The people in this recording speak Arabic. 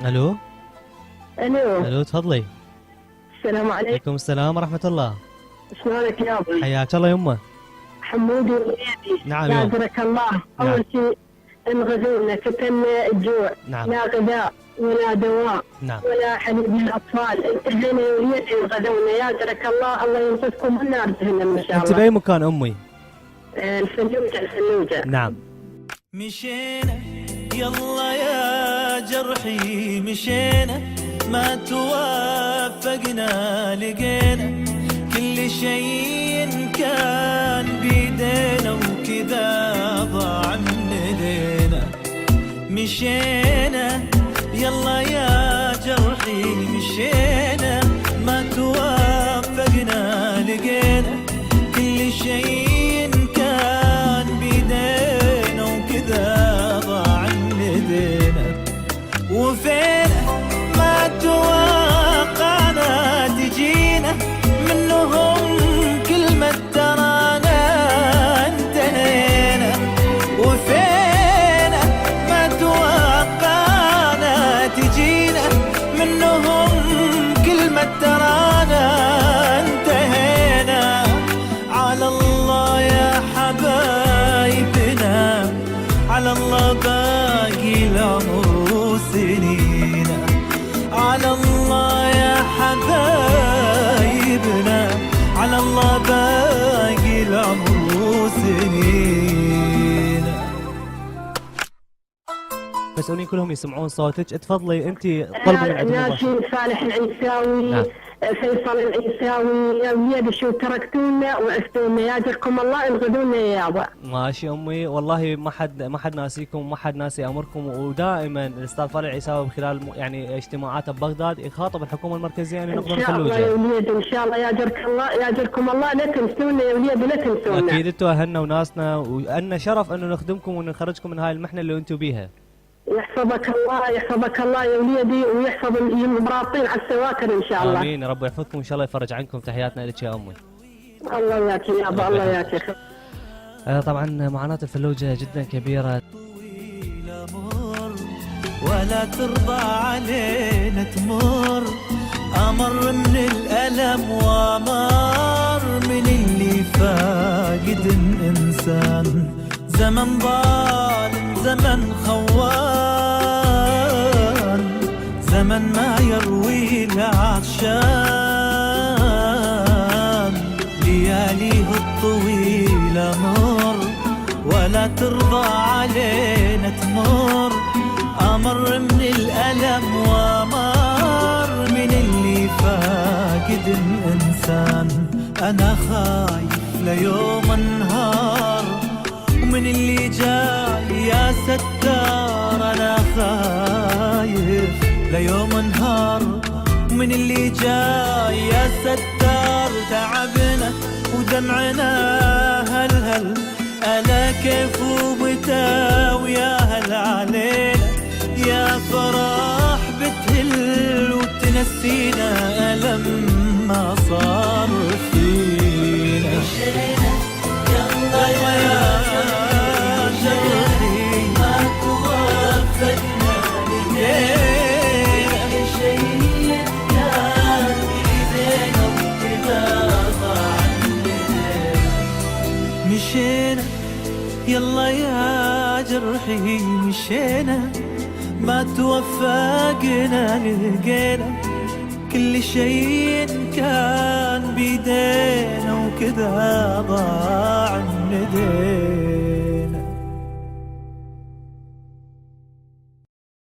الو. الو. الو تفضلي. السلام عليكم. عليكم السلام ورحمة الله. شلونك يا ابوي؟ حياك الله يمه. حمودي وليدي. نعم يعذرك الله. نعم. اول شيء انغذونا فتنا الجوع. نعم. لا غذاء ولا دواء. نعم. ولا حليب للاطفال. اهلنا وليدي انغذونا يعذرك الله. الله ينقذكم من نار جهنم ان شاء انت الله. باي مكان امي؟ الفلوجة. نعم. مشينا يلا يا جرحي مشينا، ما توافقنا لقينا، كل شيء كان بيدينا وكذا ضاع من ايدينا. مشينا يلا يا جرحي مشينا، ما توافقنا لقينا، كل شيء كان بيدينا وكذا ضاع من ايدينا. وفينا ما توقعنا تجينا، منهم كلمة ترانا انتهينا. وفينا ما توقعنا تجينا، منهم كلمة ترانا انتهينا. على الله يا حبايبنا، على الله باقي العمر سنينا. على الله يا حبايبنا، على الله باقي العمر سنينا. مسؤولين كلهم يسمعون صوتك، تفضلي انت طلبوا من عندهم ناشي صالح العيساوي. نعم. فيصل العيساوي. يا وليدي شو تركتونا وعفتونا، يعزكم الله انغذونا يا يابا. ماشي امي، والله ما حد ناسيكم، ما حد ناسي امركم، ودائما الاستاذ طارق العيساوي خلال يعني اجتماعاته ببغداد يخاطب الحكومه المركزيه ان ينقذون ان شاء الله يا الفلوجه. وليدي ان شاء الله ياجرك الله ياجركم الله. لا تنسونا يا وليدي لا تنسونا. اكيد انتم اهلنا وناسنا، وان شرف انه نخدمكم ونخرجكم من هاي المحنه اللي انتم بيها. يحفظك الله يحفظك الله يا وليدي، ويحفظ المرابطين على السواكر ان شاء الله. امين، رب يحفظكم ان شاء الله يفرج عنكم. تحياتنا لك يا امي. الله ياك يا ابا الله ياك. طبعا معاناه الفلوجه جدا كبيره. ولا ترضى علينا تمر، أمر من الألم وأمر من اللي فاقد الإنسان. زمن ظالم زمن خوان، زمن ما يروي العطشان. لياليه الطويلة مر، ولا ترضى علينا تمر، أمر من الألم وأمر من اللي فاقد الإنسان. أنا خايف ليوم النهار ومن اللي جاي يا ستار. أنا خايف ليوم النهار ومن اللي جاي يا ستار. تعبنا ودمعنا هل ألا كيف ومتى ويا هل علينا. يا فرح بتهل وتنسينا ألم ما صار فينا. مشينا يلا يا جرحي ما توفقنا لقينا، كل شيء كان بيدينا وكذا ضاع مننا. مشينا يلا يا جرحي مشينا، ما توفقنا لقينا، كل شيء كان بيدينا وكذا ضاع